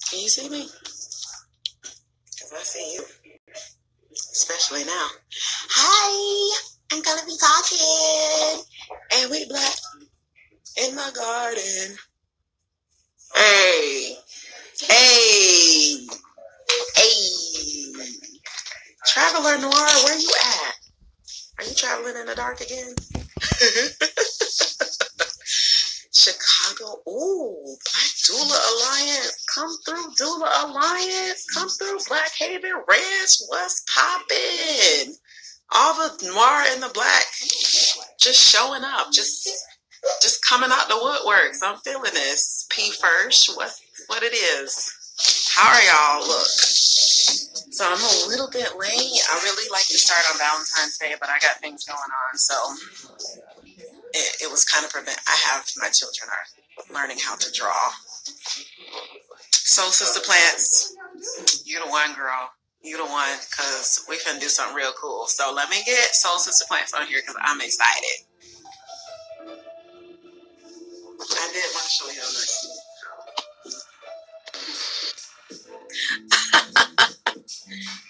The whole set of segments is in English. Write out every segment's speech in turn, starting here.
Can you see me? Because I see you. Especially now. Hi, I'm gonna be talking. And we black in my garden. Hey. Hey. Hey. Traveler Noir, where you at? Are you traveling in the dark again? Chicago. Ooh, Black Doula Alliance. Come through, Doula Alliance. Come through, Black Haven Ranch. What's poppin'? All the noir and the black just showing up. Just coming out the woodworks. I'm feeling this. P first. What it is. How are y'all? Look. So I'm a little bit late. I really like to start on Valentine's Day, but I got things going on, so it was kind of my children are learning how to draw. Soul Sister Plants, you the one, girl. You the one, because we finna do something real cool. So let me get Soul Sister Plants on here because I'm excited. I did want to show you this.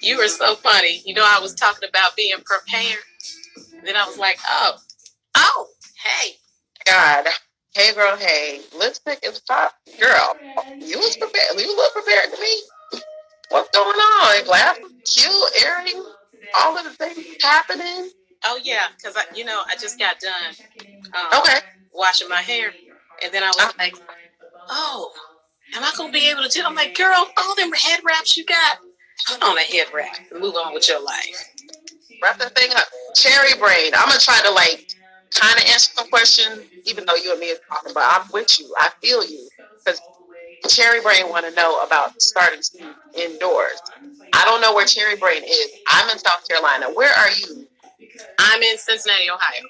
You were so funny. You know, I was talking about being prepared. Then I was like, oh, hey. God. Hey, girl, hey. Lipstick is top. Girl, you was prepared. You look prepared to me. What's going on? Glass, cute, earrings, all of the things happening. Oh, yeah, because, I just got done washing my hair. And then I was like, oh, am I going to be able to do it? I'm like, girl, all them head wraps you got, put on a head wrap and move on with your life. Wrap that thing up. Cherry brain. I'm going to try to, kind of answer some questions, even though you and me are talking, but I'm with you. I feel you. Because Cherry Brain want to know about starting indoors. I don't know where Cherry Brain is. I'm in South Carolina. Where are you? I'm in Cincinnati, Ohio.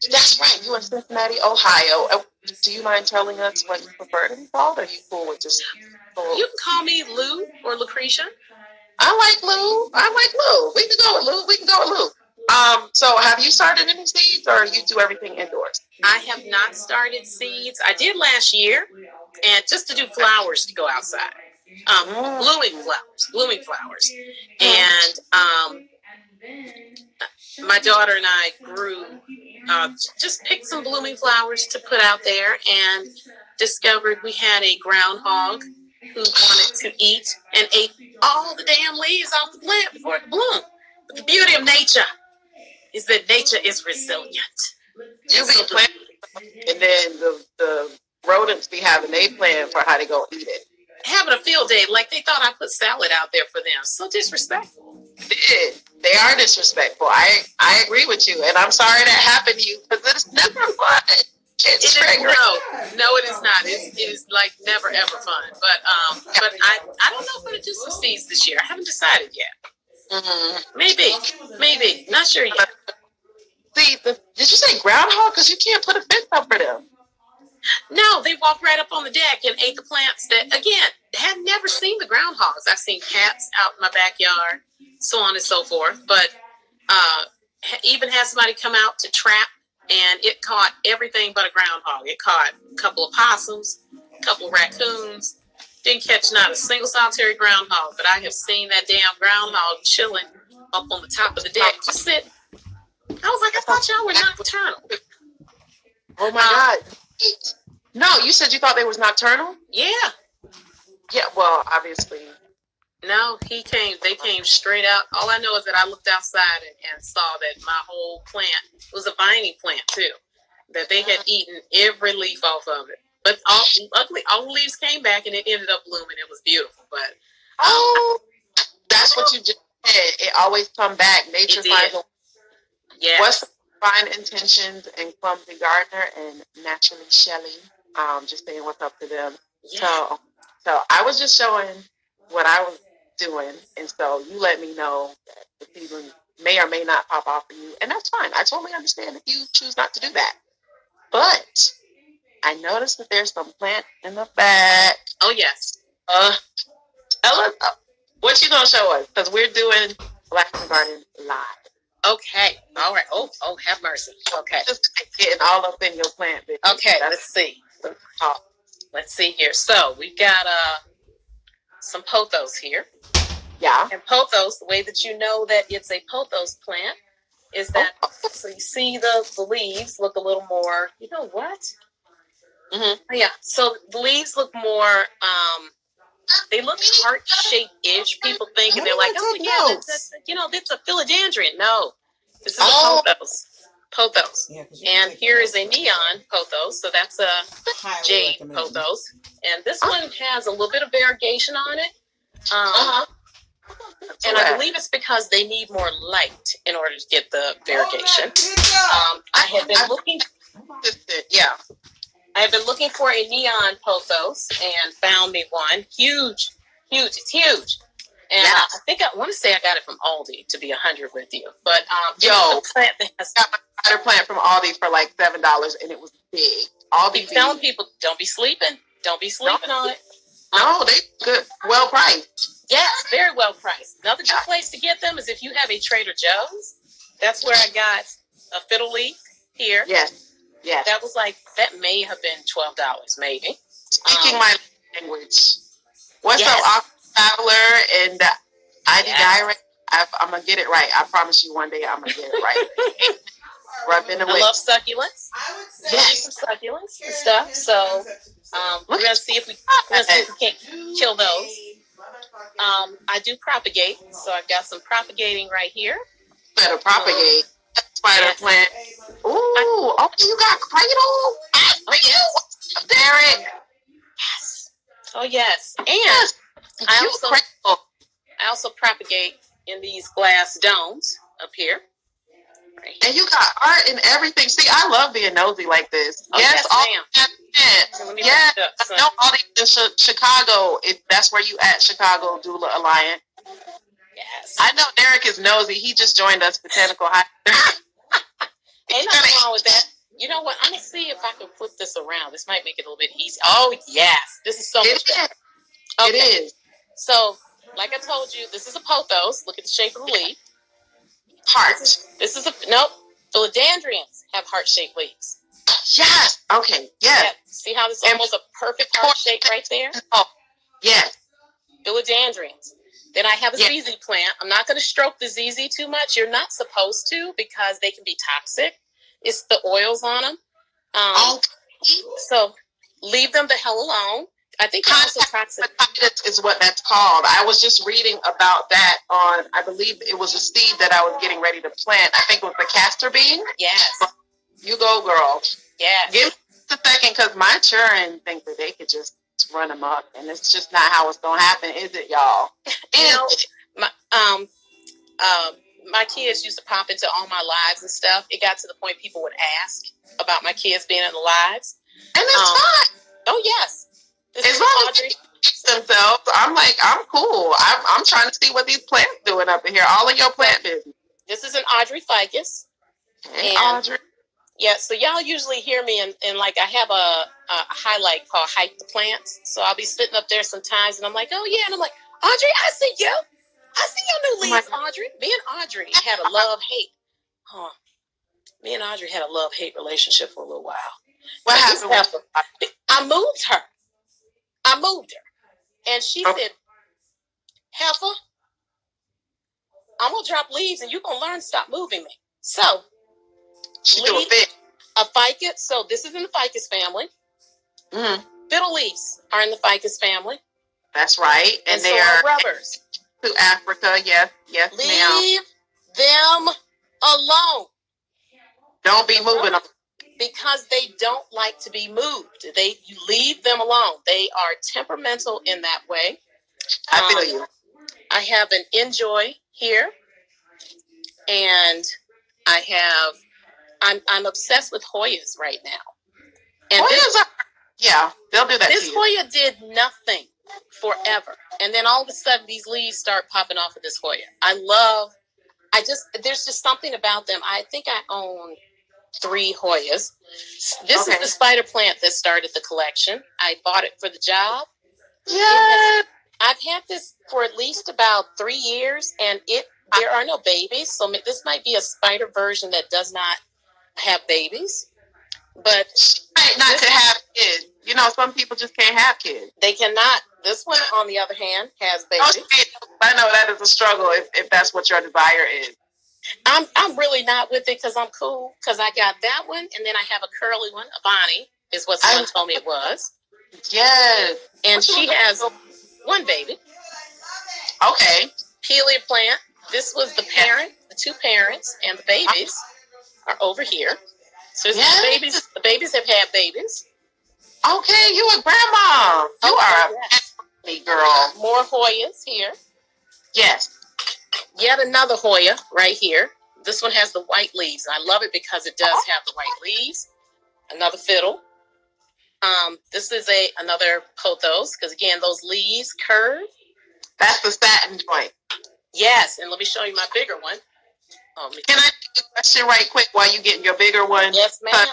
That's right. You in Cincinnati, Ohio. Do you mind telling us what you prefer to be called? Or are you cool with just... You can call me Lou or Lucrecer. I like Lou. We can go with Lou. So have you started any seeds or you do everything indoors? I have not started seeds. I did last year, and just to do flowers to go outside. Blooming flowers. And my daughter and I grew, just picked some blooming flowers to put out there and discovered we had a groundhog who wanted to eat and ate all the damn leaves off the plant before it bloomed. But the beauty of nature is that nature is resilient. You be planting, and then the rodents be having a plan for how they go eat it. Having a field day, like they thought I put salad out there for them. So disrespectful. They are disrespectful. I agree with you, and I'm sorry that happened to you because it's never fun. No, it is not. It is like never ever fun. But I don't know if I'm gonna do some seeds this year. I haven't decided yet. Mm-hmm. Maybe. Not sure yet. See, did you say groundhog? Because you can't put a fence up for them. No, they walked right up on the deck and ate the plants that, again, had never seen the groundhogs. I've seen cats out in my backyard, so on and so forth. But even had somebody come out to trap, and it caught everything but a groundhog. It caught a couple of possums, a couple of raccoons. Didn't catch not a single solitary groundhog, but I have seen that damn groundhog chilling up on the top of the deck, just sitting. I was like, I thought y'all were nocturnal. Oh my God. No, you said you thought they was nocturnal? Yeah. Yeah, well, obviously. No, they came straight out. All I know is that I looked outside and saw that my whole plant was a vining plant too. That they had eaten every leaf off of it. But luckily, all the leaves came back and it ended up blooming. It was beautiful. But that's what you just said. It always come back. Nature finds a way. Yes. What's Fine Intentions and Clumsy Gardener and Naturally Shelley. Just saying what's up to them. Yeah. So I was just showing what I was doing, and so you let me know that the seedling may or may not pop off for you, and that's fine. I totally understand if you choose not to do that. But I noticed that there's some plant in the back. Oh yes. Tell us what you gonna show us, because we're doing Black Garden live. Okay. All right. Oh, have mercy. Okay. Just getting all up in your plant. Okay. Let's see. Let's see here. So we've got some pothos here. Yeah. And pothos, the way that you know that it's a pothos plant is that, so you see the leaves look a little more, you know what? Mm-hmm. Yeah, so the leaves look more, they look heart-shaped-ish. People think, and they're like, oh, yeah, that's a philodendron. No, this is a pothos. Pothos. Yeah, and here is a neon pothos, so that's a jade pothos. And this one has a little bit of variegation on it. And I believe it's because they need more light in order to get the variegation. I have been looking. Yeah. I have been looking for a neon pothos and found me one. Huge. It's huge. And I think I want to say I got it from Aldi, to be 100 with you. But it's a plant that has. I got my spider plant from Aldi for like $7, and it was big. Aldi. Telling people, don't be sleeping. Don't be sleeping on it. No, they good, well priced. Yes, very well priced. Another good place to get them is if you have a Trader Joe's. That's where I got a fiddle leaf here. Yes. That may have been $12, maybe. Speaking my language. What's up, Traveler and ID Diary? I'm going to get it right. I promise you one day I'm going to get it right. Rubbing away. I love succulents. I would say some succulents and stuff. So we're going to see if we can't kill those. I do propagate. So I've got some propagating right here. Better propagate. Spider plant. Ooh, you got cradle? For you, Derek. Yes. Oh, yes. And I also propagate in these glass domes up here. Right. And you got art and everything. See, I love being nosy like this. Oh, yes, ma'am. Yes. I know all these in Chicago. That's where you at, Chicago Doula Alliance. Yes. I know Derek is nosy. He just joined us, Botanical High. Ain't nothing wrong with that. You know what? I'm going to see if I can flip this around. This might make it a little bit easy. Oh, yes. This is so much better. Okay. It is. So, like I told you, this is a pothos. Look at the shape of the leaf. Heart. This is philodendrons have heart-shaped leaves. Yes. Okay. Yes. Yeah. See how this is almost a perfect heart shape right there? Oh, yes. Philodendrons. Then I have a ZZ plant. I'm not going to stroke the ZZ too much. You're not supposed to because they can be toxic. It's the oils on them. So leave them the hell alone. I think they're also toxic. Is what that's called. I was just reading about that on, I believe it was a seed that I was getting ready to plant. I think it was the castor bean. Yes. You go, girl. Yes. Give me a second because my children think that they could just run them up, and it's just not how it's gonna happen, is it, y'all? My kids used to pop into all my lives and stuff. It got to the point people would ask about my kids being in the lives, and that's fine. Oh yes, as long as they themselves, I'm like, I'm cool. I'm trying to see what these plants doing up in here. All of your plant business. This is an Audrey ficus. Hey, Audrey. Yeah, so y'all usually hear me and like I have a highlight called Hype the Plants. So I'll be sitting up there sometimes and I'm like, oh yeah. And I'm like, Audrey, I see you. I see your new leaves, Audrey. Me and Audrey had a love-hate. Me and Audrey had a love-hate relationship for a little while. What happened? I moved her. And she said, Heifer, I'm going to drop leaves and you're going to learn to stop moving me. So, she do a fit. A ficus. So this is in the ficus family. Mm-hmm. Fiddle leaves are in the ficus family. That's right. And they are rubbers. To Africa, yes, Leave them alone. Don't be moving them. Because they don't like to be moved. You leave them alone. They are temperamental in that way. I feel you. I have an Enjoy here. And I'm obsessed with Hoyas right now. And they'll do that. This Hoya did nothing forever. And then all of a sudden these leaves start popping off of this Hoya. There's just something about them. I think I own 3 Hoyas. This is the spider plant that started the collection. I bought it for the job. Yeah. I've had this for at least about 3 years, and there are no babies. So this might be a spider version that does not have babies. But she might not to have kids. You know, some people just can't have kids. They cannot. This one, on the other hand, has babies. I know that is a struggle if that's what your desire is. I'm really not with it because I'm cool. Because I got that one, and then I have a curly one, a Bonnie, is what someone told me it was. Yes. And she has one baby. Okay. Pelia plant. This was the parent, the two parents, and the babies are over here. So the babies have had babies. Okay, you a grandma. You are a family girl. More Hoyas here. Yes. Yet another Hoya right here. This one has the white leaves. I love it because it does have the white leaves. Another fiddle. This is another pothos because again those leaves curve. That's the satin joint. Yes, and let me show you my bigger one. Can I ask you a question right quick while you get your bigger one? Yes, ma'am.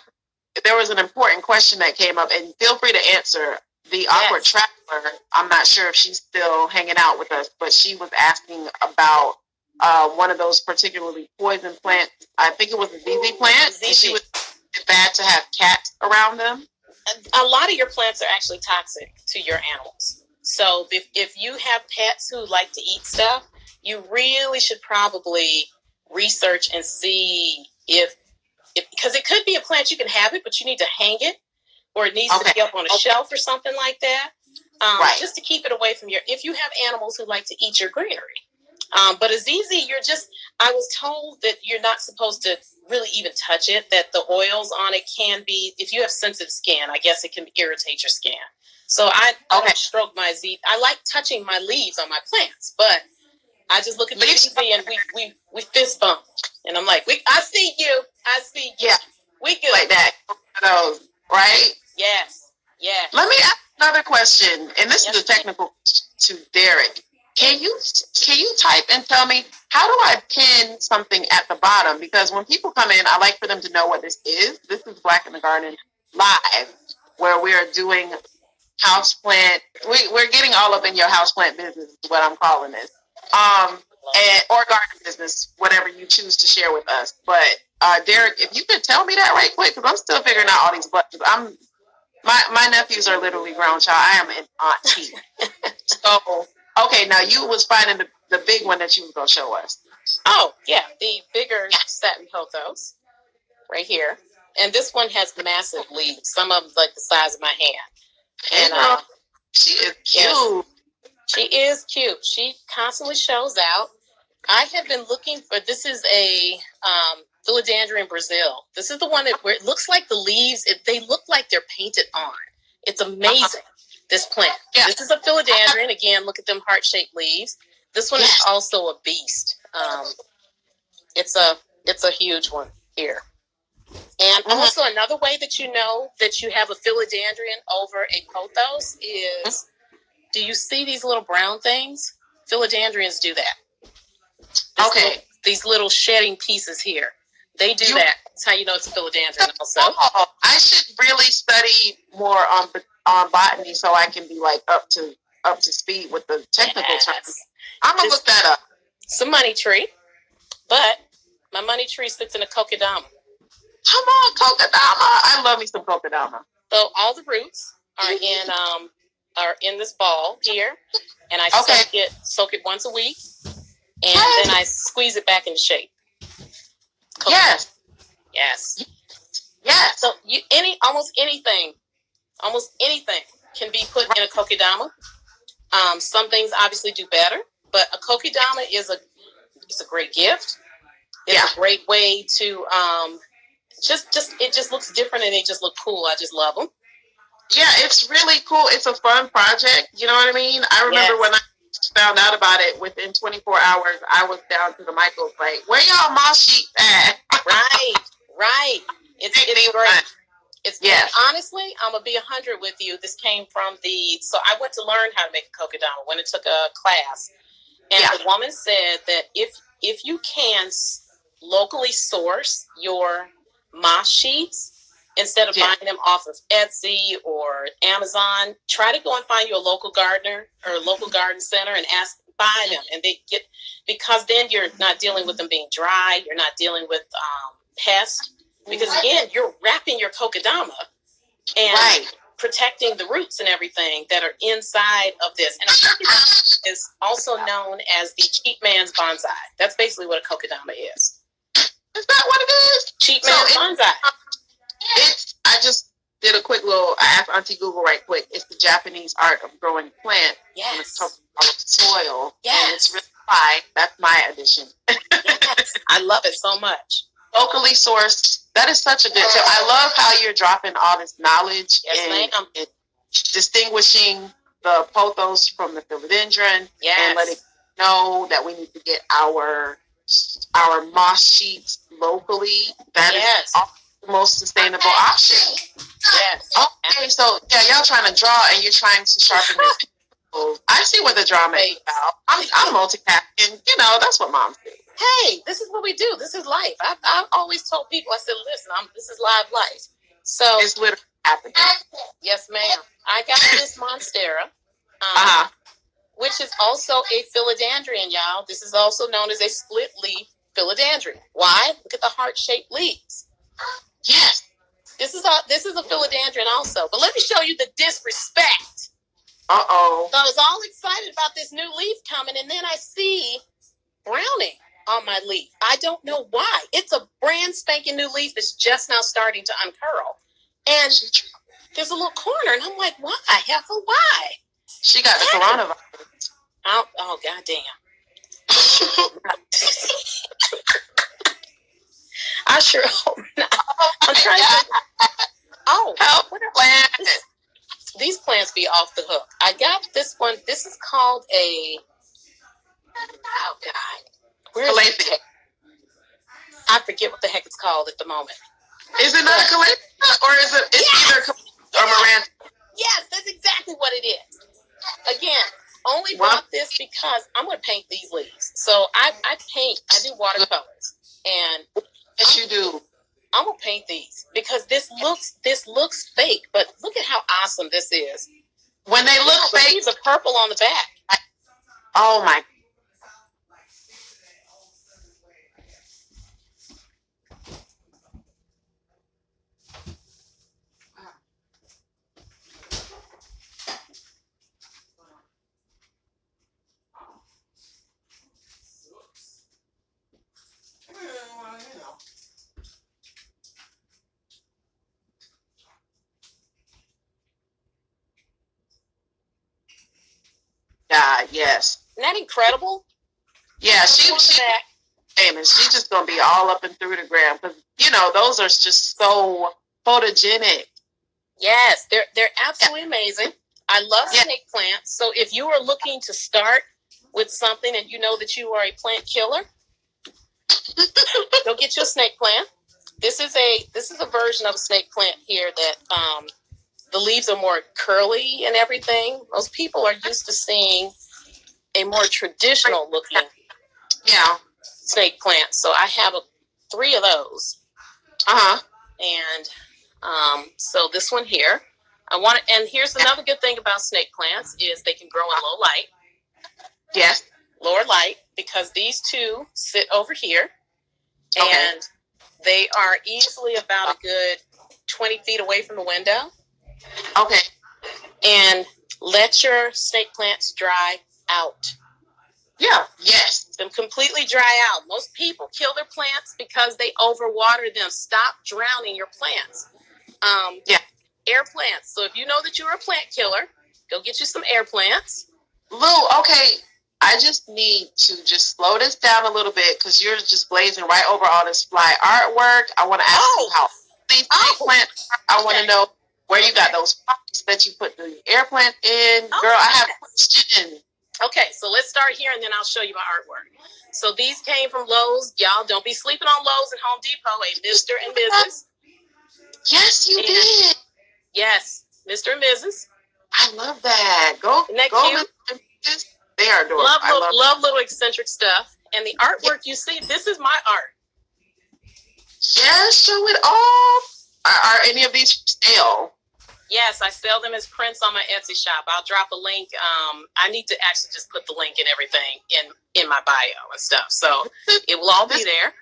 There was an important question that came up, and feel free to answer. The Awkward Traveler, I'm not sure if she's still hanging out with us, but she was asking about one of those particularly poison plants. I think it was a ZZ plant. And she was bad to have cats around them. A lot of your plants are actually toxic to your animals. So if you have pets who like to eat stuff, you really should probably research and see if because it could be a plant you can have it, but you need to hang it, or it needs to be up on a shelf or something like that, just to keep it away from if you have animals who like to eat your greenery. But a ZZ, I was told that you're not supposed to really even touch it, that the oils on it can be, if you have sensitive skin, I guess it can irritate your skin. So I don't stroke my Z. I like touching my leaves on my plants, but I just look at the ZZ and we fist bump. And I'm like, I see you. Yeah. We good. Like that. Those, right? Yes. Yes. Let me ask another question, and this is a technical question to Derek. Can you type and tell me, how do I pin something at the bottom? Because when people come in, I like for them to know what this is. This is Black in the Garden Live, where we are doing houseplant. We're getting all up in your houseplant business is what I'm calling this. Or garden business, whatever you choose to share with us. But Derek, if you could tell me that right quick, because I'm still figuring out all these buttons. My nephews are literally grown, child. I am an auntie. So, okay, now you was finding the big one that you was going to show us. Oh, yeah, the bigger satin pothos right here. And this one has massive leaves. Some of them like the size of my hand. And she is cute. Yes, she is cute. She constantly shows out. I have been looking for, this is a Philodendron Brazil. This is the one where it looks like the leaves, they look like they're painted on. It's amazing, this plant. Yeah. This is a Philodendron. Again, look at them heart-shaped leaves. This one is also a beast. It's a huge one here. And also another way that you know that you have a Philodendron over a pothos is, do you see these little brown things? Philodendrons do that. These little shedding pieces here. They do that. That's how you know it's a philodendron also. I should really study more on botany so I can be like up to speed with the technical terms. I'm going to look that up. It's a money tree, but my money tree sits in a kokedama. Come on, kokedama. I love me some kokedama. So all the roots are in this ball here, and I soak it once a week, and then I squeeze it back into shape. Yes. So almost anything can be put in a kokedama. Some things obviously do better, but a kokedama is a great gift. It's a great way to it just looks different and they just look cool. I just love them. Yeah, it's really cool. It's a fun project. You know what I mean? I remember when I found out about it, within 24 hours, I was down to the Michaels like, where y'all moss sheets at? Right. It's great. And honestly, I'm going to be 100 with you. This came from so I went to learn how to make a kokedama when I took a class. And the woman said that if you can locally source your moss sheets, instead of buying them off of Etsy or Amazon, try to go and find your local gardener or local garden center and buy them. And because then you're not dealing with them being dry. You're not dealing with pests. Because again, you're wrapping your kokedama and protecting the roots and everything that are inside of this. And a kokedama is also known as the cheap man's bonsai. That's basically what a kokedama is. Is that what it is? Cheap man's bonsai. I just did a quick little, I asked Auntie Google right quick. It's the Japanese art of growing plant. Yes. It's talking about soil. Yes. And it's really fine. That's my addition. Yes. I love it so much. Locally sourced. That is such a good tip. I love how you're dropping all this knowledge and distinguishing the pothos from the philodendron. Yes. And letting know that we need to get our moss sheets locally. That is the most sustainable option. Yes. Okay, so y'all trying to draw and you're trying to sharpen your pencils. I see what the drama is about. I'm multitasking. That's what moms do. Hey, this is what we do. This is life. I've always told people, I said, listen, this is live life. So it's literally happening. Yes, ma'am. I got this monstera, which is also a philodendron, y'all. This is also known as a split leaf philodendron. Why? Look at the heart-shaped leaves. Yes. This is a philodendron also. But let me show you the disrespect. Uh-oh. So I was all excited about this new leaf coming, and then I see browning on my leaf. I don't know why. It's a brand spanking new leaf that's just now starting to uncurl. And there's a little corner, and I'm like, why? Heifer, why? She got the coronavirus. Oh, goddamn. I sure hope not. I'm trying to... These plants be off the hook. I got this one. This is called a... Oh, God. Where is it? I forget what the heck it's called at the moment. Is it not a calathea, or is it either or Miranda? Yes, that's exactly what it is. Again, only bought this because I'm going to paint these leaves. So I do watercolors. And yes, you do. I'm going to paint these because this looks fake, but look at how awesome this is. When they look fake, these are purple on the back. Oh my. God, yes. Isn't that incredible? Yeah, she's famous. She's just gonna be all up and through the gram because those are just so photogenic. Yes, they're absolutely amazing. I love snake plants. So if you are looking to start with something and you know that you are a plant killer, go get your snake plant. This is a version of a snake plant here that the leaves are more curly and everything. Most people are used to seeing a more traditional looking snake plant. So I have 3 of those. And so this one here, and here's another good thing about snake plants is they can grow in low light. Yes. Lower light, because these 2 sit over here. And they are easily about a good 20 feet away from the window. Okay. And let your snake plants dry out. Yeah. Yes. Them completely dry out. Most people kill their plants because they overwater them. Stop drowning your plants. Air plants. So if you know that you're a plant killer, go get you some air plants. Lou, okay. I just need to just slow this down a little bit because you're just blazing right over all this fly artwork. I want to ask you how these snake plants are. I want to know where you got those pockets that you put the air plant in. Girl, I have a question. Okay, so let's start here and then I'll show you my artwork. So these came from Lowe's. Y'all don't be sleeping on Lowe's and Home Depot, Mr. and Mrs. Yes, you did. Yes, Mr. and Mrs. I love that. Go, Isn't that cute? They are adorable. Love little eccentric stuff. And the artwork you see, this is my art. Yeah, show it off. Are any of these for sale? Yes, I sell them as prints on my Etsy shop. I'll drop a link. I need to actually just put the link and everything in my bio and stuff. So it will all be there.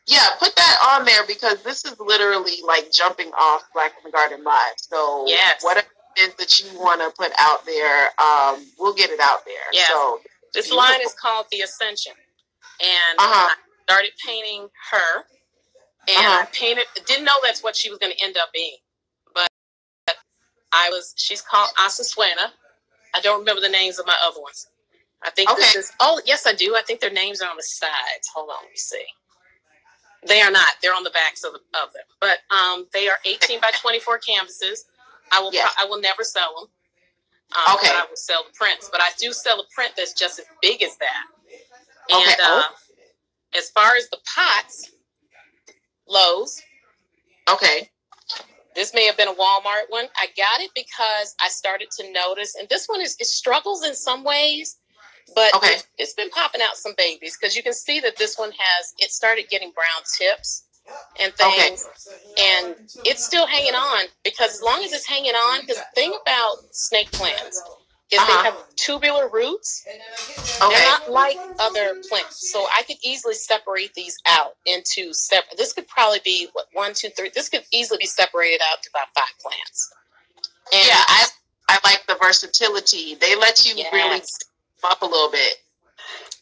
Yeah, put that on there because this is literally like jumping off Black in the Garden Live. So whatever it is that you want to put out there, we'll get it out there. Yes. So this line is called The Ascension. And I started painting her. And I didn't know that's what she was going to end up being. But she's called Asuswena. I don't remember the names of my other ones. I think this is, yes, I do. I think their names are on the sides. Hold on, let me see. They are not. They're on the backs of them. But they are 18 by 24 canvases. I will never sell them. But I will sell the prints. But I do sell a print that's just as big as that. And as far as the pots, Lowe's. Okay. This may have been a Walmart one. I got it because I started to notice, and this one it struggles in some ways, but it's been popping out some babies because you can see that this one it started getting brown tips and things, and it's still hanging on because as long as it's hanging on, because the thing about snake plants is they have tubular roots. They're not like other plants. So I could easily separate these out into separate. This could probably be, 1, 2, 3. This could easily be separated out to about 5 plants. And I like the versatility. They let you really up a little bit.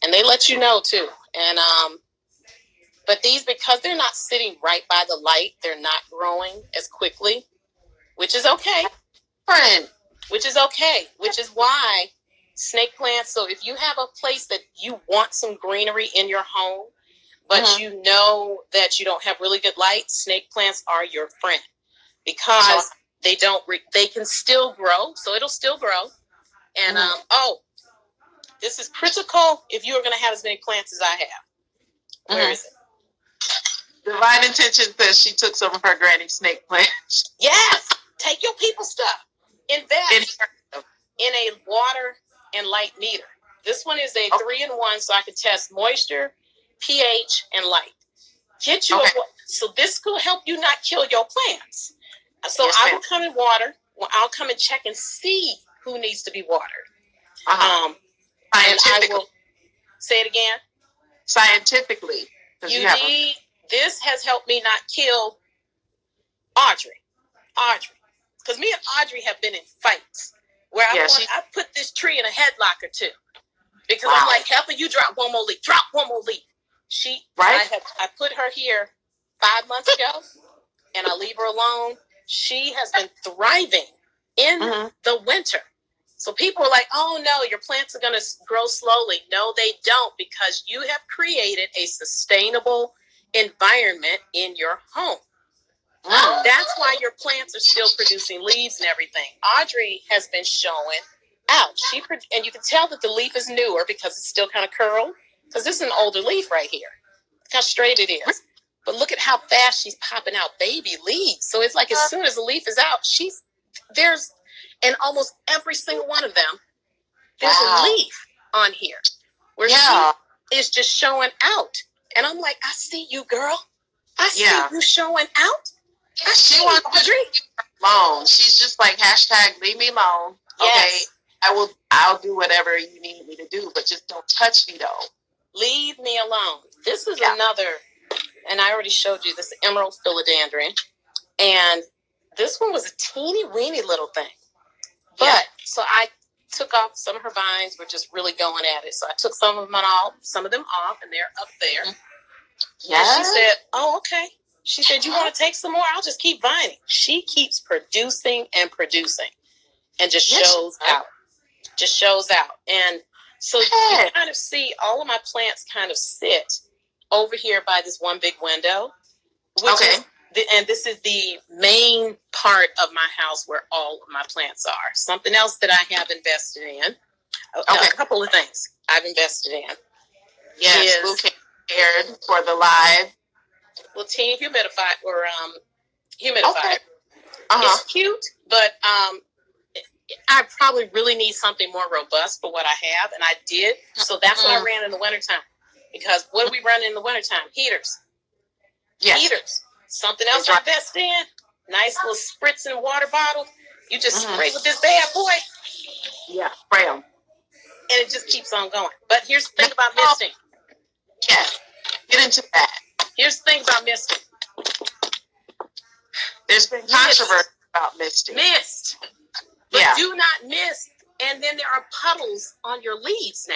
And they let you know, too. And but these, because they're not sitting right by the light, they're not growing as quickly, which is okay. Which is why snake plants, so if you have a place that you want some greenery in your home, but you know that you don't have really good light, snake plants are your friend because they can still grow, so it'll still grow. And, this is critical if you are going to have as many plants as I have. Where is it? Divine Intention says she took some of her granny snake plants. Yes! Take your people's stuff. Invest in a water and light meter. This one is a 3-in-1, so I can test moisture, pH, and light. Get you so this could help you not kill your plants. So I will come and water. Well, I'll come and check and see who needs to be watered. And I will say it again. Scientifically, this has helped me not kill Audrey. Because me and Audrey have been in fights where I put this tree in a headlock or two. Because I'm like, Heifer, you drop one more leaf. I put her here 5 months ago, and I leave her alone. She has been thriving in the winter. So people are like, oh, no, your plants are going to grow slowly. No, they don't, because you have created a sustainable environment in your home. That's why your plants are still producing leaves and everything. Audrey has been showing out. And you can tell that the leaf is newer because it's still kind of curled. Because this is an older leaf right here. Look how straight it is. But look at how fast she's popping out baby leaves. So it's like as soon as the leaf is out, and almost every single one of them, there's a leaf on here where she is just showing out. And I'm like, I see you, girl. I see you showing out. She wants to leave her alone. She's just like #leave me alone. Yes. Okay, I'll do whatever you need me to do, but just don't touch me though. Leave me alone. This is another, and I already showed you this emerald philodendron, and this one was a teeny weeny little thing. But so I took off some of her vines. Were just really going at it. So I took some of them off, and they're up there. Yeah. And she said, "Oh, okay." She said, "You want to take some more? I'll just keep vining." She keeps producing and producing, and just shows out. Just shows out. And so you kind of see all of my plants kind of sit over here by this one big window, which is and this is the main part of my house where all of my plants are. Something else that I have invested in, a couple of things I've invested in. Yes, Lucrecer for the live. Latina humidifier or humidifier. It's cute, but I probably really need something more robust for what I have, and I did. So that's what I ran in the wintertime. Because what do we run in the wintertime? Heaters. Yes. Heaters. Something else I invest in. Nice little spritzing water bottle. You just spray with this bad boy. Yeah, spray them. And it just keeps on going. But here's the thing about misting. Yeah, get into that. Here's the thing about misting. There's been controversy about misting. Mist. But do not mist. And then there are puddles on your leaves now.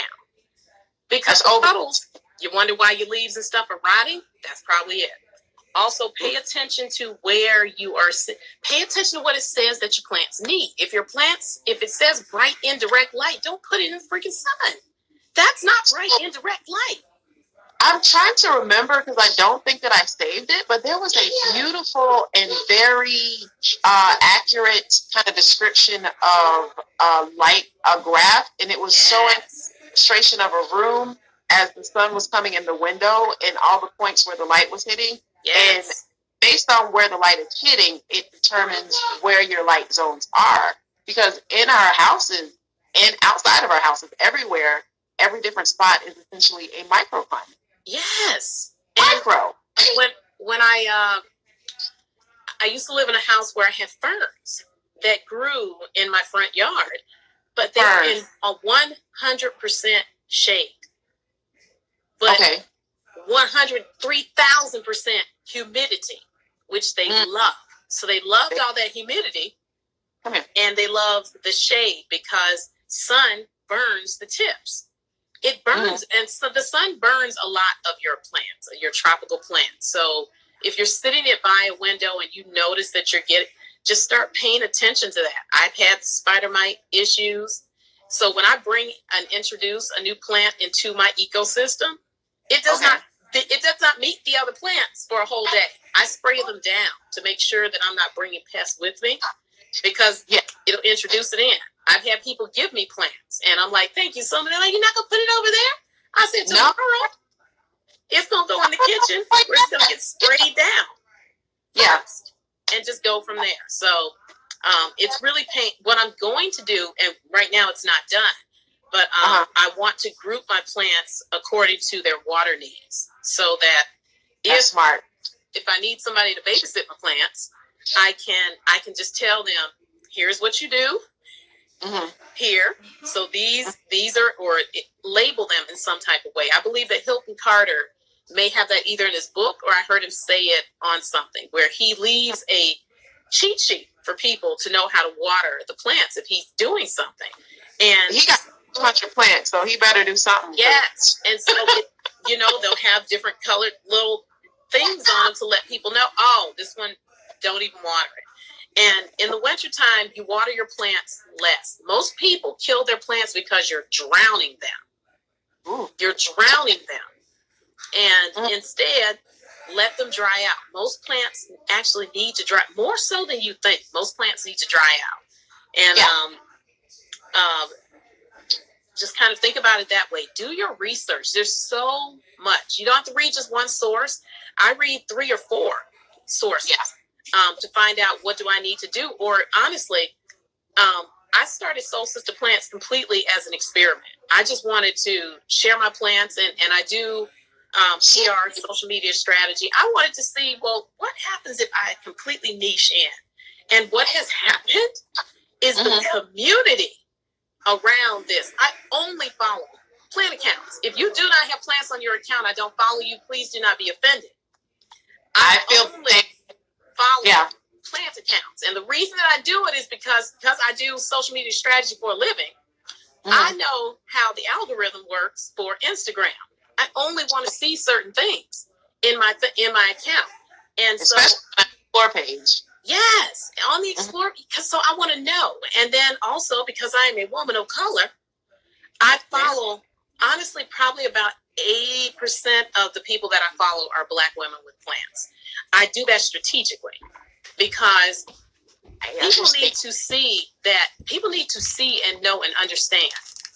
Because puddles, you wonder why your leaves and stuff are rotting? That's probably it. Also, pay attention to where you are. Pay attention to what it says that your plants need. If it says bright indirect light, don't put it in the freaking sun. That's not bright indirect light. I'm trying to remember because I don't think that I saved it, but there was a beautiful and very accurate kind of description of a graph, and it was showing illustration of a room as the sun was coming in the window and all the points where the light was hitting. And based on where the light is hitting, it determines where your light zones are. Because in our houses and outside of our houses, everywhere, every different spot is essentially a microclimate. Yes. Micro. When I used to live in a house where I had ferns that grew in my front yard, but they were in a 100% shade. But 103,000% humidity, which they love. So they loved all that humidity, and they loved the shade because sun burns the tips. It burns, and so the sun burns a lot of your plants, your tropical plants. So if you're sitting it by a window and you notice that you're just start paying attention to that. I've had spider mite issues. So when I introduce a new plant into my ecosystem, it does not meet the other plants for a whole day. I spray them down to make sure that I'm not bringing pests with me because it'll introduce it in. I've had people give me plants, and I'm like, thank you so much. They're like, you're not going to put it over there? I said, tomorrow, it's going to go in the kitchen where it's going to get sprayed down. Yes. And just go from there. So it's really what I'm going to do, and right now it's not done, but I want to group my plants according to their water needs so that if I need somebody to babysit my plants, I can just tell them, here's what you do. Here, so these are, or label them in some type of way. I believe that Hilton Carter may have that either in his book or I heard him say it on something where he leaves a cheat sheet for people to know how to water the plants if he's doing something. And he got a bunch of plants, so he better do something. Yes, and so they'll have different colored little things on them to let people know, oh, this one, don't even water it. And in the wintertime, you water your plants less. Most people kill their plants because you're drowning them. Ooh. You're drowning them. And instead, let them dry out. Most plants actually need to dry, more so than you think. Most plants need to dry out. And just kind of think about it that way. Do your research. There's so much. You don't have to read just one source. I read 3 or 4 sources. To find out what do I need to do. Or honestly, I started Soul Sister Plants completely as an experiment. I just wanted to share my plants, and I do PR, social media strategy. I wanted to see, well, what happens if I completely niche in? And what has happened is the community around this. I only follow plant accounts. If you do not have plants on your account, I don't follow you. Please do not be offended. I follow plant accounts. And the reason that I do it is because I do social media strategy for a living. I know how the algorithm works for Instagram. I only want to see certain things in my account. And especially on the Explore page. Yes, on the Explore, because so I want to know. And then also because I am a woman of color, I follow, honestly, probably about 80% of the people that I follow are Black women with plants. I do that strategically because people need to see and know and understand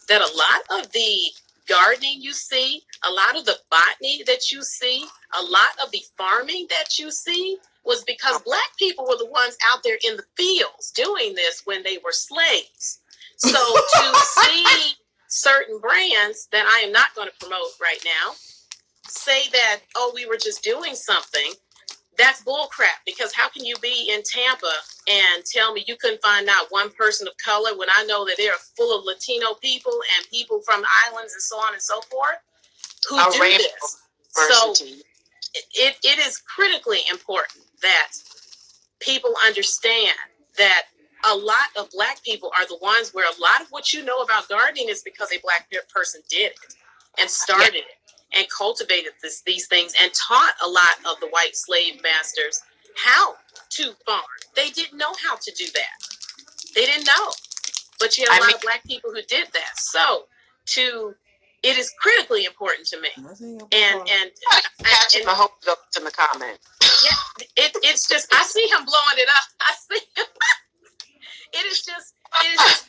that a lot of the gardening you see, a lot of the botany that you see, a lot of the farming that you see was because Black people were the ones out there in the fields doing this when they were slaves. So to see certain brands that I am not going to promote right now say that, oh, we were just doing something, that's bullcrap. Because how can you be in Tampa and tell me you couldn't find out one person of color when I know that they're full of Latino people and people from islands and so on and so forth who do this? So it is critically important that people understand that a lot of Black people are the ones where a lot of what you know about gardening is because a Black person did it and started it and cultivated these things and taught a lot of the white slave masters how to farm. They didn't know how to do that. They didn't know. But you have a lot of Black people who did that. So it is critically important to me. And I hope it goes in the comment. Yeah, it's just, I see him blowing it up. I see him. It is just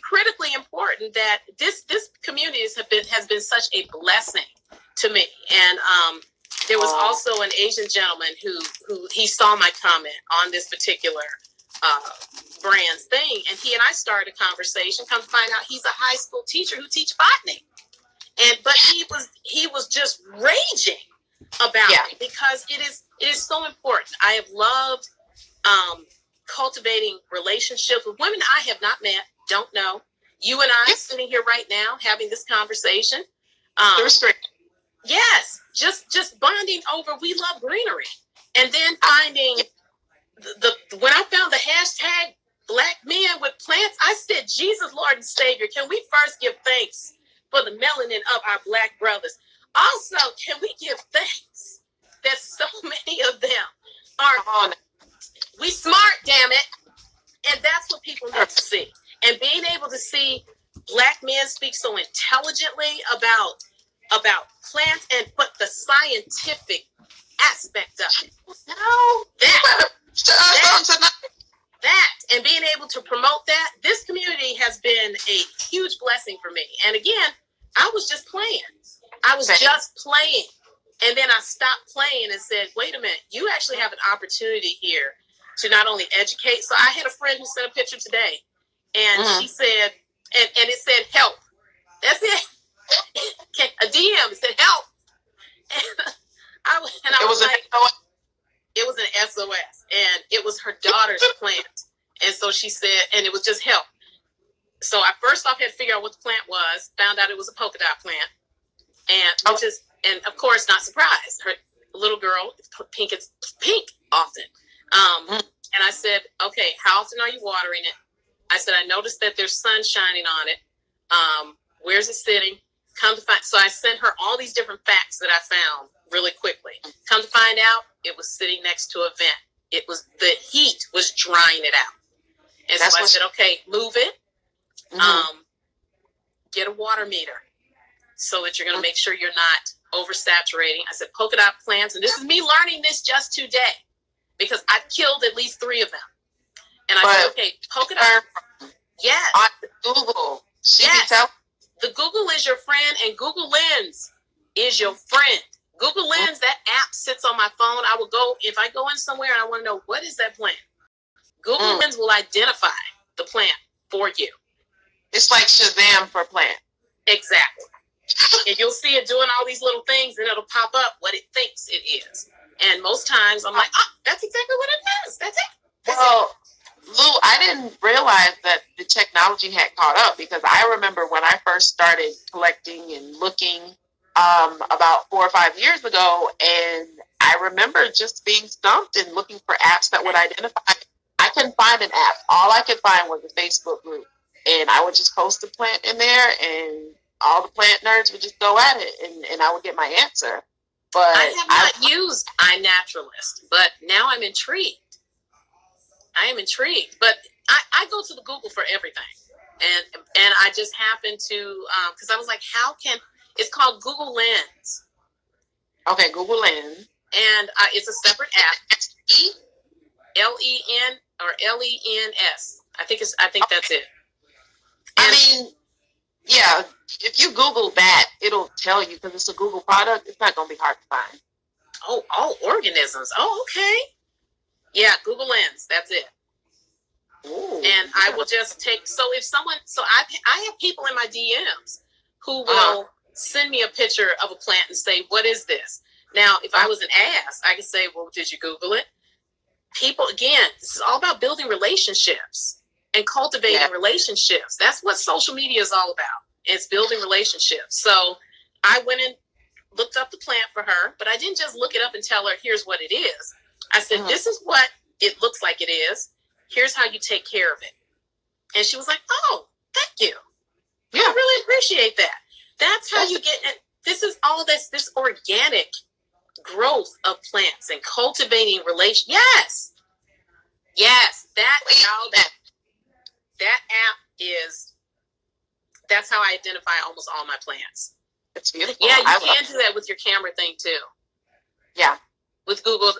critically important that this community has been such a blessing to me. And there was also an Asian gentleman who he saw my comment on this particular brand's thing, and he and I started a conversation. Come to find out, he's a high school teacher who teaches botany, but he was just raging about it because it is so important. I have loved cultivating relationships with women I have not met, don't know. You and I sitting here right now having this conversation. Yes, just bonding over we love greenery, and then finding when I found the hashtag Black men with plants, I said, Jesus, Lord and Savior, can we first give thanks for the melanin of our Black brothers? Also, can we give thanks that so many of them are, we smart, damn it. And that's what people need to see. And being able to see Black men speak so intelligently about plants, but the scientific aspect of it. That and being able to promote that, this community has been a huge blessing for me. And again, I was just playing. Just playing. And then I stopped playing and said, wait a minute, you actually have an opportunity here to not only educate. So I had a friend who sent a picture today, and she said, and it said help. That's it. A DM said help. And I was like, it was an SOS, and it was her daughter's plant. And so she said, and it was just help. So I first off had to figure out what the plant was, found out it was a polka dot plant. And of course, not surprised. Her little girl, it's pink often. And I said, okay, how often are you watering it? I said, I noticed that there's sun shining on it. Where's it sitting? Come to find, so I sent her all these different facts that I found really quickly. Come to find out, it was sitting next to a vent. It was, the heat was drying it out. And so I said, okay, move it. Get a water meter so that you're going to make sure you're not oversaturating. I said, polka dot plants, and this is me learning this just today because I killed at least 3 of them. And I said, okay, polka dot. Yes. On Google. The Google is your friend, and Google Lens is your friend. Google Lens, that app sits on my phone. I will go, if I go in somewhere and I want to know, what is that plant? Google Lens will identify the plant for you. It's like Shazam for plant. Exactly. And you'll see it doing all these little things, and it'll pop up what it thinks it is. And most times I'm like, that's exactly what it is. That's it. Lou, I didn't realize that the technology had caught up, because I remember when I first started collecting and looking about 4 or 5 years ago, and I remember just being stumped and looking for apps that would identify. I couldn't find an app. All I could find was a Facebook group, and I would just post a plant in there, and all the plant nerds would just go at it, and I would get my answer. But I have not used iNaturalist, but now I'm intrigued. I am intrigued, but I go to the Google for everything, and I just happened to because I was like, how can, it's called Google Lens. Okay, Google Lens, and it's a separate app. LEN or LENS. I think that's it. And, I mean, yeah, if you Google that, it'll tell you, because it's a Google product. It's not going to be hard to find. Oh, all organisms. Oh, okay. Yeah, Google Lens. That's it. Ooh, and I will just take, so if someone, so I have people in my DMs who will send me a picture of a plant and say, what is this? Now, if I was an ass, I could say, well, did you Google it? People, again, this is all about building relationships and cultivating relationships. That's what social media is all about. It's building relationships. So I went in, looked up the plant for her, but I didn't just look it up and tell her, here's what it is. I said, this is what it looks like it is. Here's how you take care of it. And she was like, oh, thank you. Yeah. I really appreciate that. That's how you get it. This is all this organic growth of plants and cultivating relations. Yes. That app is, that's how I identify almost all my plants. It's beautiful. Yeah, you can do that with your camera thing too. Yeah. With Google,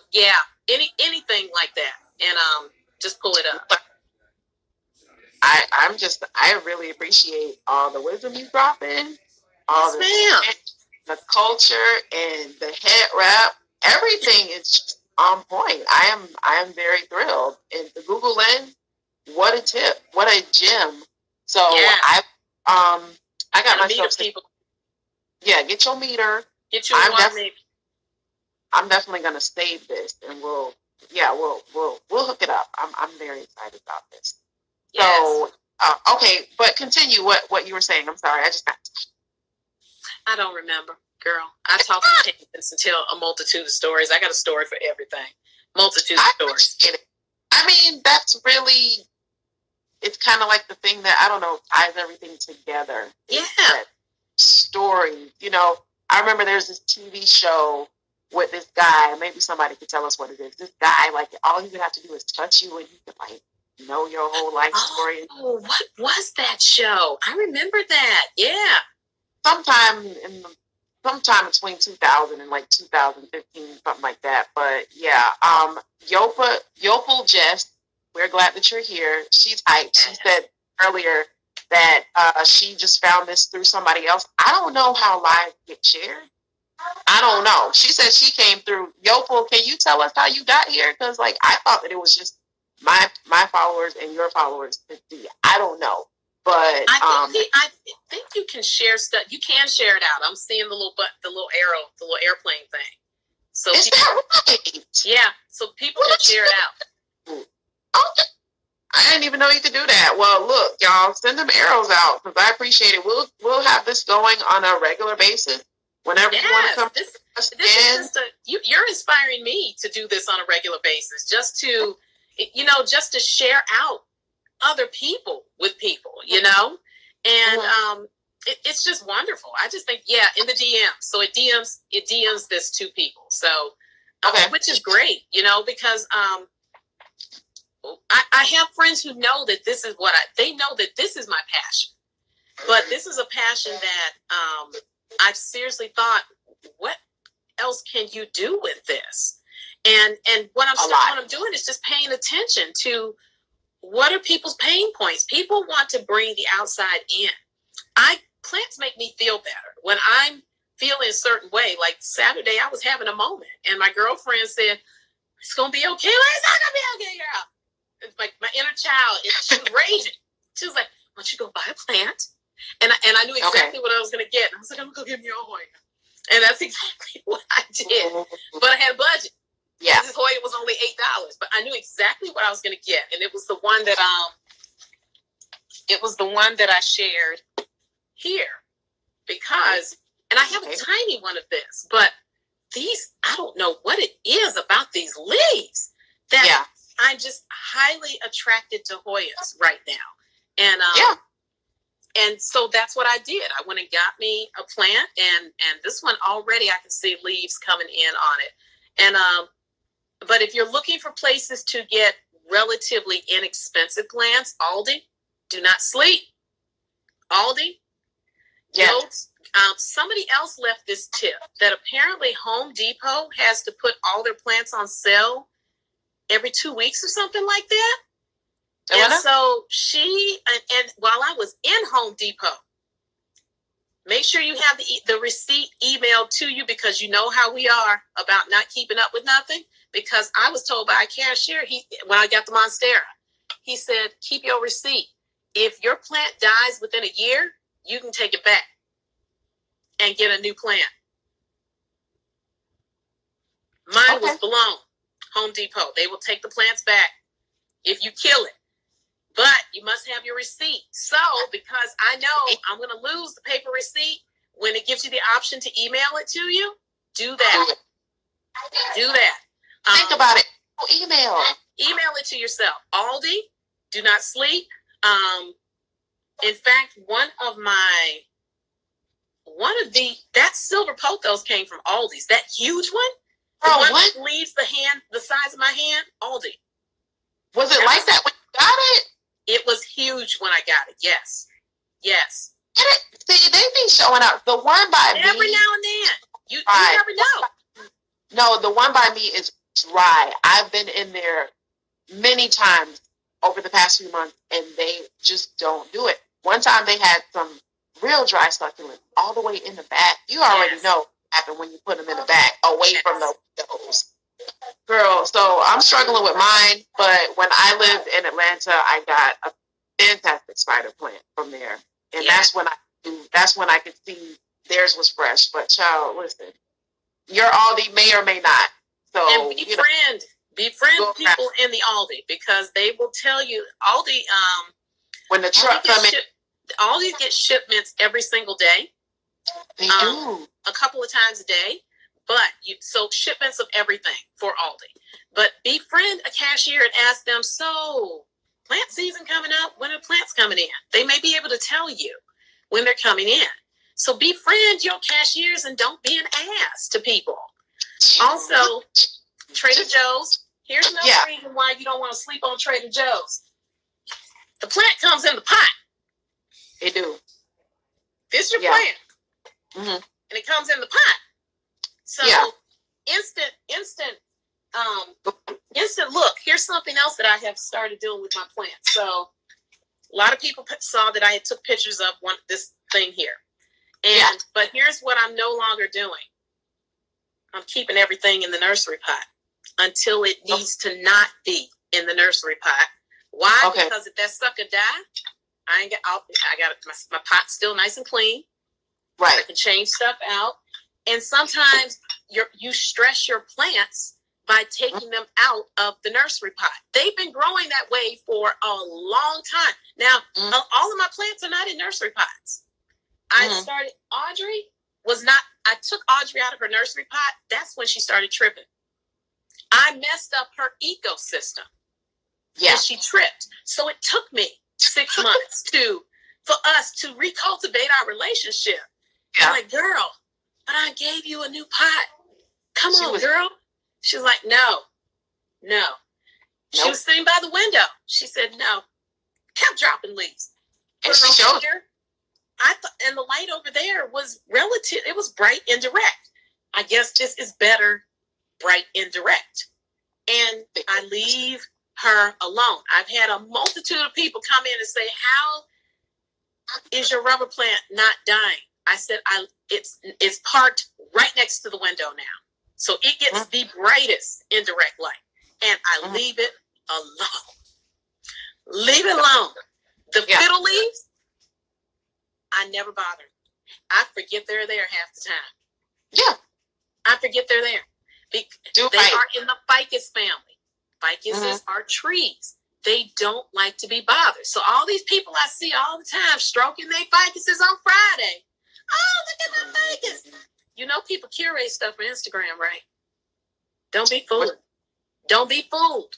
anything like that. And just pull it up. I really appreciate all the wisdom you drop in, all the culture and the head wrap. Everything is just on point. I am very thrilled. And the Google Lens, what a tip, what a gem. So I got myself. Yeah, get your meter. Get your I'm definitely gonna save this, and we'll hook it up. I'm very excited about this. Yes. So okay, but continue what you were saying. I'm sorry, I don't remember, girl. I talk to patients and tell a multitude of stories. I got a story for everything. Multitude of stories. I mean, that's really. It's kind of like the thing that, I don't know, ties everything together. Yeah. Story. You know, I remember there's this TV show with this guy. Maybe somebody could tell us what it is. This guy, like, all he would have to do is touch you and you could, like, know your whole life story. Oh, what was that show? I remember that. Yeah. Sometime between 2000 and, like, 2015, something like that. But, yeah. Yopal Jess, we're glad that you're here. She's hyped. She said earlier that she just found this through somebody else. I don't know how lives get shared. I don't know. She said she came through. Yopal, can you tell us how you got here? Because, like, I thought that it was just my followers and your followers. I don't know. But I think you can share stuff. You can share it out. I'm seeing the little arrow, the little airplane thing. So is that right? Yeah. So people can share it out. Okay. I didn't even know you could do that. Well, look, y'all, send them arrows out because I appreciate it. We'll have this going on a regular basis whenever you want to come. This is just you're inspiring me to do this on a regular basis, just to share out other people with people, and it's just wonderful. I just think, in the DMs. So it DMs this to people. So which is great, because I have friends who know that this is they know that this is my passion, but this is a passion that I've seriously thought, what else can you do with this? And what I'm doing is just paying attention to what are people's pain points. People want to bring the outside in. Plants make me feel better when I'm feeling a certain way. Like Saturday, I was having a moment, and my girlfriend said, "It's gonna be okay." It's not gonna be okay, girl. It's like my inner child, she was raging. She was like, "Why don't you go buy a plant?" And I knew exactly what I was going to get. And I was like, "I'm going to go get me a Hoya." And that's exactly what I did. But I had a budget. Yeah. This Hoya was only $8, but I knew exactly what I was going to get. And it was the one that I shared here because, and I have a tiny one of this, but these, I don't know what it is about these leaves that I'm just highly attracted to Hoyas right now. And so that's what I did. I went and got me a plant, and this one already I can see leaves coming in on it. And but if you're looking for places to get relatively inexpensive plants, Aldi, do not sleep. Aldi. Yes. Somebody else left this tip that apparently Home Depot has to put all their plants on sale every 2 weeks or something like that. And so and while I was in Home Depot, make sure you have the receipt emailed to you, because you know how we are about not keeping up with nothing. Because I was told by a cashier, when I got the Monstera, he said, keep your receipt. If your plant dies within a year, you can take it back and get a new plant. Mine was blown. Home Depot, they will take the plants back if you kill it. But you must have your receipt. So, because I know I'm going to lose the paper receipt when it gives you the option to email it to you, do that. Do that. Think about it. Email it to yourself. Aldi, do not sleep. In fact, that silver pothos came from Aldi's. That huge one, the one that leaves the size of my hand, Aldi. Was it like that when you got it? It was huge when I got it. Yes. See, they be showing up. The one by me. Every now and then. You never know. No, the one by me is dry. I've been in there many times over the past few months, and they just don't do it. One time they had some real dry succulents all the way in the back. You already know what happened when you put them in the back, away from the windows. Girl, so I'm struggling with mine, but when I lived in Atlanta, I got a fantastic spider plant from there. And that's when I could see theirs was fresh. But child, listen, your Aldi may or may not. So and befriend people in the Aldi, because they will tell you Aldi. When the truck comes in, Aldi gets shipments every single day. They do a couple of times a day, but so shipments of everything for Aldi. But befriend a cashier and ask them, so plant season coming up, when are plants coming in? They may be able to tell you when they're coming in. So befriend your cashiers and don't be an ass to people. Also, Trader Joe's. Here's another reason why you don't want to sleep on Trader Joe's. The plant comes in the pot. It do. This is your plant. Mm-hmm. And it comes in the pot. So instant look. Here's something else that I have started doing with my plants. So a lot of people saw that I took pictures of this thing here. But here's what I'm no longer doing. I'm keeping everything in the nursery pot until it needs to not be in the nursery pot. Why? Okay. Because if that sucker die, I got my pot's still nice and clean. Right. I can change stuff out. And sometimes you stress your plants by taking them out of the nursery pot. They've been growing that way for a long time. Now, all of my plants are not in nursery pots. I took Audrey out of her nursery pot. That's when she started tripping. I messed up her ecosystem. Yeah. And she tripped. So it took me 6 months for us to recultivate our relationship. Yeah. I'm like, girl, but I gave you a new pot. Come on, girl. She was like, no. She was sitting by the window. She said, no. Kept dropping leaves. And she showed her. And the light over there was relative. It was bright and direct. I guess this is better, bright and direct. And I leave her alone. I've had a multitude of people come in and say, how is your rubber plant not dying? I said, it's parked right next to the window now. So it gets the brightest indirect light. And I leave it alone. Leave it alone. The fiddle leaves, I never bother. I forget they're there half the time. Yeah. I forget they're there. They are in the ficus family. Ficuses are trees. They don't like to be bothered. So all these people I see all the time stroking their ficuses on Friday. Oh, look at my ficus. You know people curate stuff for Instagram, right? Don't be fooled. Don't be fooled.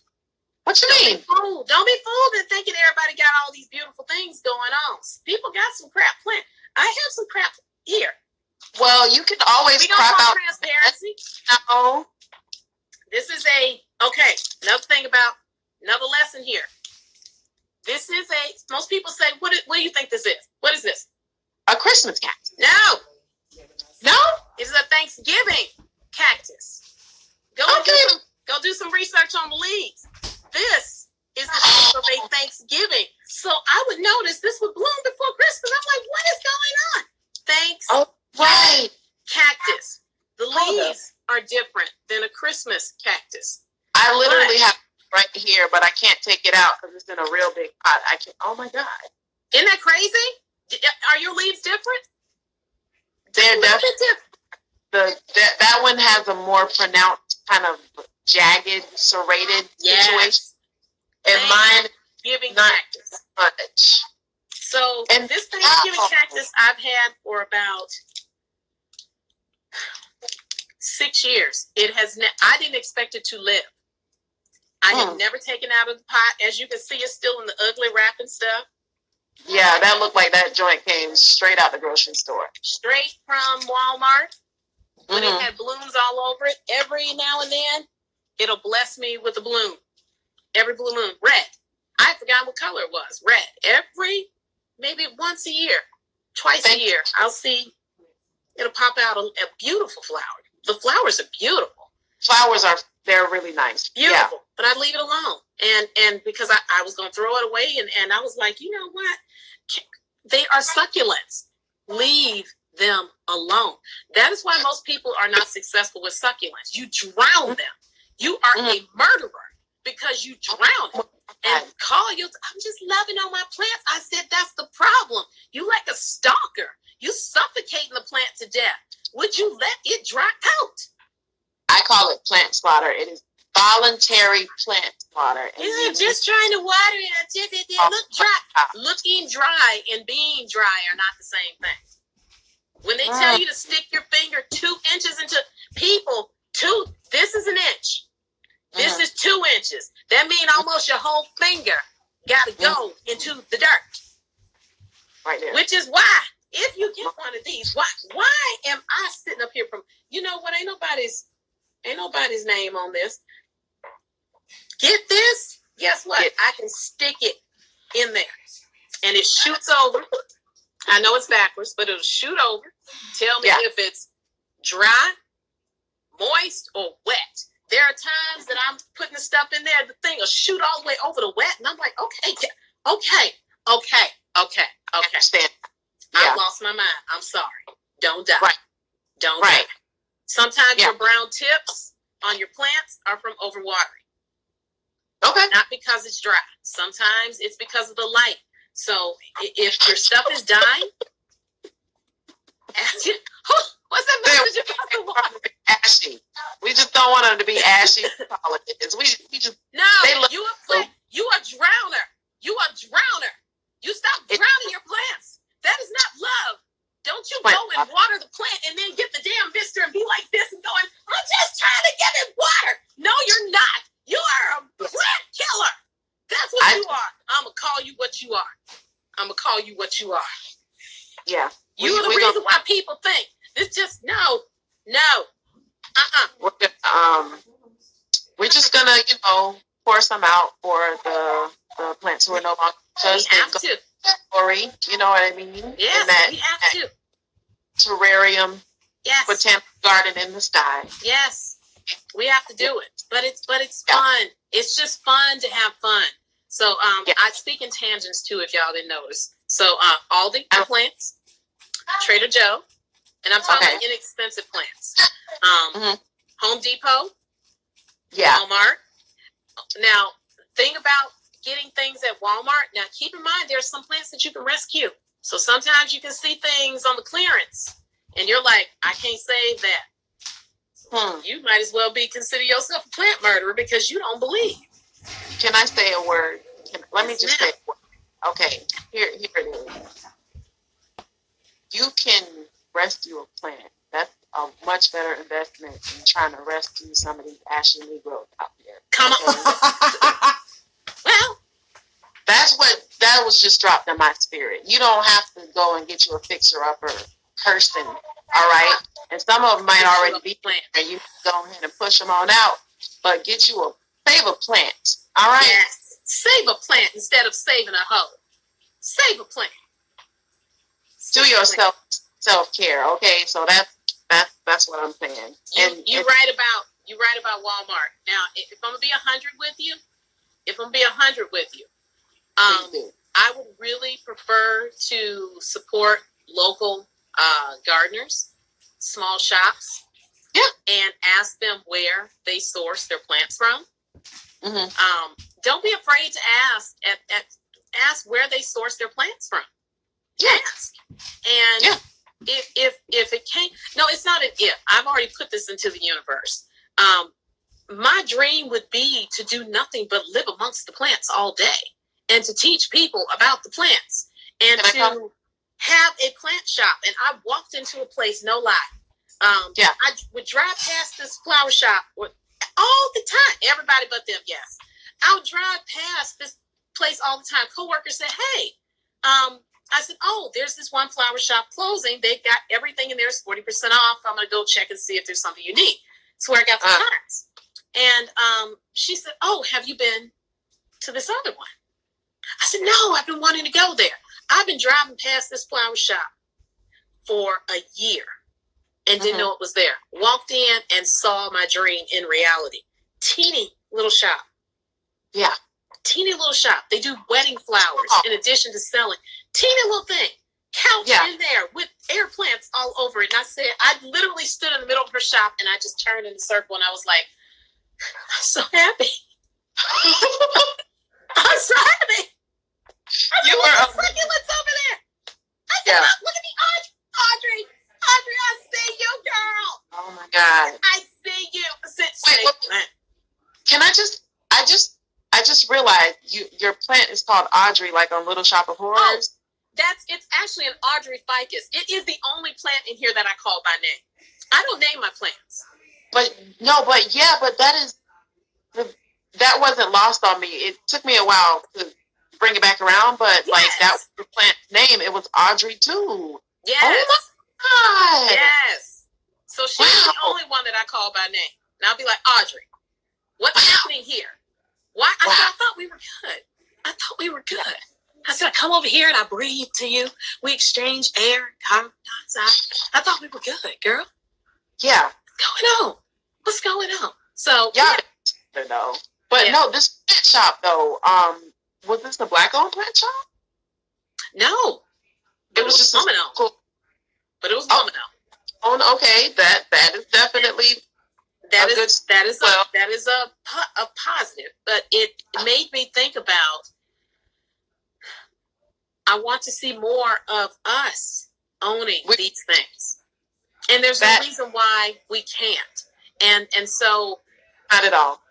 What you mean? Don't be fooled and thinking everybody got all these beautiful things going on. People got some crap plant. I have some crap here. Well, you can always crap out transparency. No. This is another lesson here. This is most people say, what do you think this is? What is this? A Christmas cactus. No? It's a Thanksgiving cactus. Go do some research on the leaves. This is the shape of a Thanksgiving. So I would notice this would bloom before Christmas. I'm like, what is going on? Cactus. The leaves are different than a Christmas cactus. I literally have it right here, but I can't take it out because it's in a real big pot. Oh my God. Isn't that crazy? Are your leaves different? They're definitely different. That one has a more pronounced kind of jagged, serrated situation. And mine giving not cactus. Much. So this Thanksgiving cactus I've had for about 6 years. It has. I didn't expect it to live. I have never taken out of the pot. As you can see, it's still in the ugly wrap and stuff. Yeah, that looked like that joint came straight out the grocery store. Straight from Walmart. But it had blooms all over it. Every now and then, it'll bless me with a bloom. Every blue moon. Red. I forgot what color it was. Red. Maybe once a year. Twice a year. I'll see. It'll pop out a beautiful flower. The flowers are beautiful. They're really nice. Beautiful. Yeah. But I leave it alone. And because I was going to throw it away. And I was like, you know what? They are succulents. Leave them alone. That is why most people are not successful with succulents. You drown them. You are a murderer because you drown them. And I'm just loving on my plants. I said, that's the problem. You like a stalker. You suffocating the plant to death. Would you let it dry out? I call it plant slaughter. It is voluntary plant slaughter. You're just trying to water it. Look dry. Looking dry and being dry are not the same thing. When they tell you to stick your finger 2 inches into people, this is an inch. This is 2 inches. That means almost your whole finger got to go into the dirt. Right there. Which is why, if you get one of these, why am I sitting up here from, you know what, ain't nobody's name on this. Get this? Guess what? I can stick it in there. And it shoots over. I know it's backwards, but it'll shoot over. Tell me if it's dry, moist, or wet. There are times that I'm putting the stuff in there, the thing will shoot all the way over the wet, and I'm like, okay. Understand. I lost my mind. I'm sorry. Don't die. Right. Don't die. Sometimes your brown tips on your plants are from overwatering. Okay. Not because it's dry. Sometimes it's because of the light. So if your stuff is dying, what's that message about the water? Ashy. We just don't want them to be ashy. We just you a drowner. You a drowner. You stop drowning your plants. That is not love. Don't you go and water the plant and then get the damn mister and be like this and going, I'm just trying to give it water. No, you're not. You are a plant killer. That's what you are. I'm going to call you what you are. Yeah. You're the reason why people think. It's just, no. We're just going to, pour some out for the plants who are no longer just. We have to. Story, you know what I mean? Yes, we have to. Terrarium. Yes. Botanical garden in the sky. Yes. We have to do it. But it's fun. It's just fun to have fun. So I speak in tangents too, if y'all didn't notice. So Aldi plants, Trader Joe, and I'm talking about inexpensive plants. Home Depot, Walmart. Now, thing about getting things at Walmart, now keep in mind there's some plants that you can rescue. So sometimes you can see things on the clearance, and you're like, I can't save that. You might as well consider yourself a plant murderer because you don't believe. Can I say a word? Let me just say a word. Okay, here it is. You can rescue a plant. That's a much better investment than trying to rescue some of these ashy Negroes out there. Come on. Well, that was just dropped in my spirit. You don't have to go and get you a fixer-upper person, all right? And some of them might already be there, and you go ahead and push them on out, but get you save a plant, all right? Yes. Save a plant instead of saving a hoe. Save a plant. Do your self-care, okay? So that's what I'm saying. You right about Walmart. Now, if I'm gonna be 100 with you, I would really prefer to support local gardeners, small shops, and ask them where they source their plants from. Don't be afraid to ask where they source their plants from. Ask. And if it can't, no, it's not an if. I've already put this into the universe. My dream would be to do nothing but live amongst the plants all day and to teach people about the plants and to have a plant shop. And I walked into a place, no lie. I would drive past this flower shop all the time. Everybody but them, yes. I would drive past this place all the time. Coworkers said, hey, I said, oh, there's this one flower shop closing. They got everything in there is 40% off. I'm going to go check and see if there's something you need. That's where I got the cards. And she said, oh, have you been to this other one? I said, no, I've been wanting to go there. I've been driving past this flower shop for a year and didn't know it was there. Walked in and saw my dream in reality. Teeny little shop. Yeah. Teeny little shop. They do wedding flowers in addition to selling. Teeny little thing. Couch in there with air plants all over it. And I said, I literally stood in the middle of her shop and I just turned in a circle and I was like, I'm so happy. I'm so happy. I said, look, succulents over there. I said, look at me, Audrey, I see you, girl. Oh my God. I see you. Wait, can I just realized your plant is called Audrey, like on Little Shop of Horrors. It's actually an Audrey Ficus. It is the only plant in here that I call by name. I don't name my plants. But that wasn't lost on me. It took me a while to bring it back around, but like that was the plant name. It was Audrey too. Yes. Oh my God. Yes. So she's the only one that I call by name. And I'll be like, Audrey, what's happening here? Why? I said, I thought we were good. I said, I come over here and I breathe to you. We exchange air, carbon dioxide. I thought we were good, girl. Yeah. What's going on? So no. But no, this plant shop though, was this the black-owned plant shop? No. It was just woman owned. Cool. But it was woman owned. Oh, okay. That is definitely that is a positive. But it made me think about, I want to see more of us owning these things. And there's a reason why we can't. And so not at all.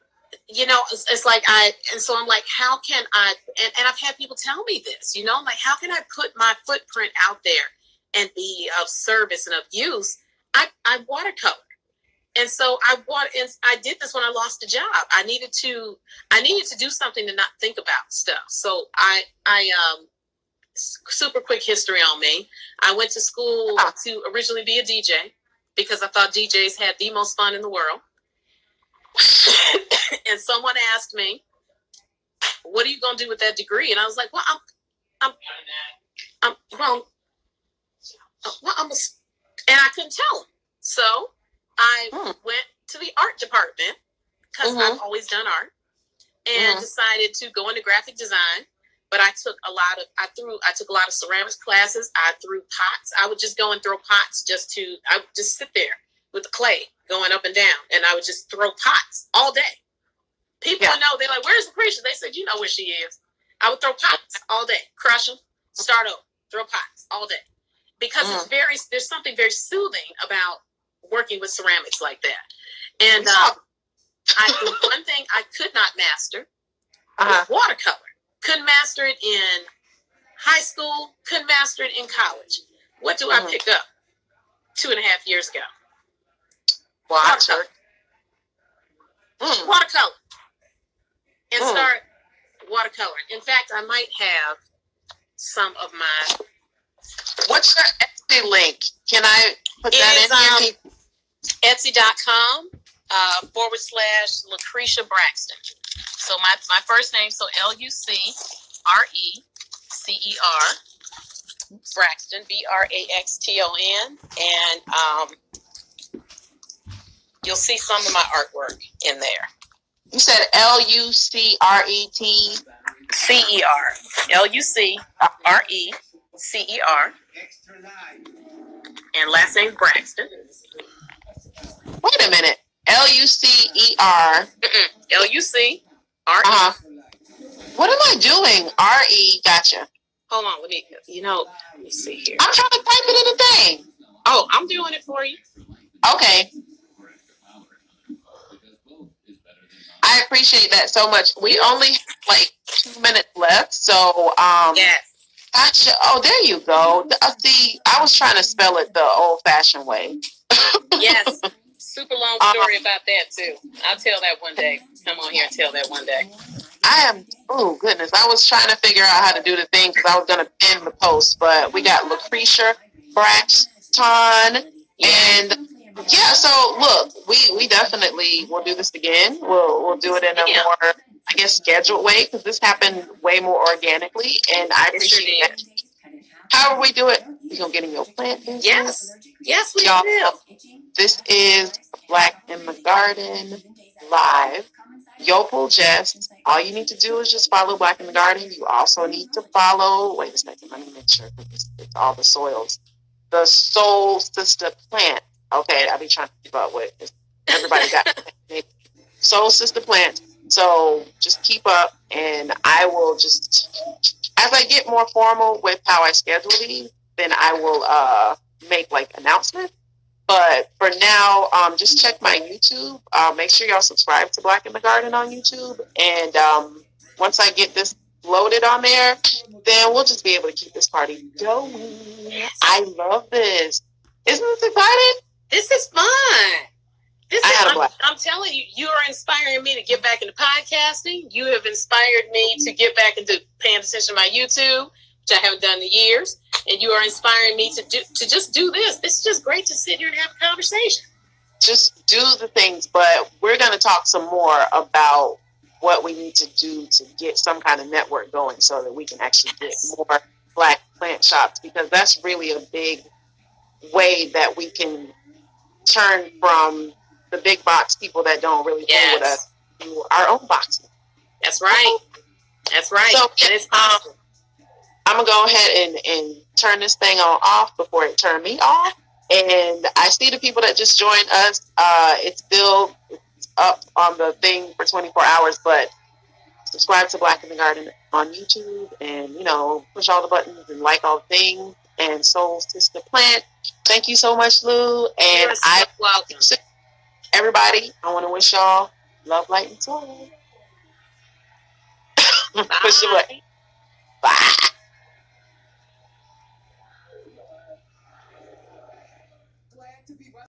You know, it's like so I'm like, how can I, and I've had people tell me this, you know, I'm like, how can I put my footprint out there and be of service and of use? I watercolor. And so I did this when I lost a job. I needed to do something to not think about stuff. So I super quick history on me. I went to school to originally be a DJ because I thought DJs had the most fun in the world. And someone asked me, what are you going to do with that degree? And I was like, well, and I couldn't tell them. So I went to the art department because I've always done art and decided to go into graphic design. But I took a lot of ceramics classes. I threw pots. I would just go and throw pots I would just sit there with the clay going up and down. And I would just throw pots all day. People would know, they're like, where's Lucrecer? They said, you know where she is. I would throw pots all day, crush them, start over, throw pots all day. Because there's something very soothing about working with ceramics like that. And one thing I could not master was watercolor. Couldn't master it in high school, couldn't master it in college. What do I pick up 2.5 years ago? Watercolor. Watercolor. And start watercoloring. In fact, I might have some of my... What's your Etsy link? Can I put that in here? Etsy.com / Lucrecer Braxton. So my first name, so LUCRECER, Braxton, BRAXTON, and you'll see some of my artwork in there. You said LUCRET? LUCRECER, and last name Braxton. Wait a minute. LUCER. LUCRE. What am I doing? RE. Gotcha. Hold on. Let me see here. I'm trying to type it in the thing. Oh, I'm doing it for you. Okay. I appreciate that so much. We only have like 2 minutes left, so yes. Gotcha. Oh, there you go. See, I was trying to spell it the old-fashioned way. Yes. Super long story about that too. I'll tell that one day. Come on here and tell that one day. Oh goodness, I was trying to figure out how to do the thing because I was going to pin the post, but we got Lucrecer, Braxton, and yeah, so look, we definitely will do this again. We'll do it in a more, I guess, scheduled way because this happened way more organically, and I appreciate that. However we do it, we're going to get in your plant business. Yes, we will. This is Black in the Garden Live. Yopal Jess. All you need to do is just follow Black in the Garden. You also need to follow, wait a second, let me make sure because it's all the soils. The Soul Sister Plant. Okay, I'll be trying to keep up with it. Everybody got Soul Sister Plant. So just keep up, and I will just, as I get more formal with how I schedule these, then I will make like announcements. But for now, just check my YouTube. Make sure y'all subscribe to Black in the Garden on YouTube. And once I get this loaded on there, then we'll just be able to keep this party going. Yes. I love this. Isn't this exciting? This is fun. I'm telling you, you are inspiring me to get back into podcasting. You have inspired me to get back into paying attention to my YouTube, which I haven't done in years. And you are inspiring me to just do this. This is just great to sit here and have a conversation. Just do the things, but we're going to talk some more about what we need to do to get some kind of network going so that we can actually get more Black plant shops, because that's really a big way that we can turn from the big box people that don't really play with us to our own boxes. That's right. That's right. So, and it's possible. I'm going to go ahead and turn this thing on off before it turned me off. And I see the people that just joined us. It's still up on the thing for 24 hours, but subscribe to Black in the Garden on YouTube and, push all the buttons and like all the things. And Soul Sister Plant. Thank you so much, Lou. And welcome. Everybody, I want to wish y'all love, light, and soul. Push away. Bye.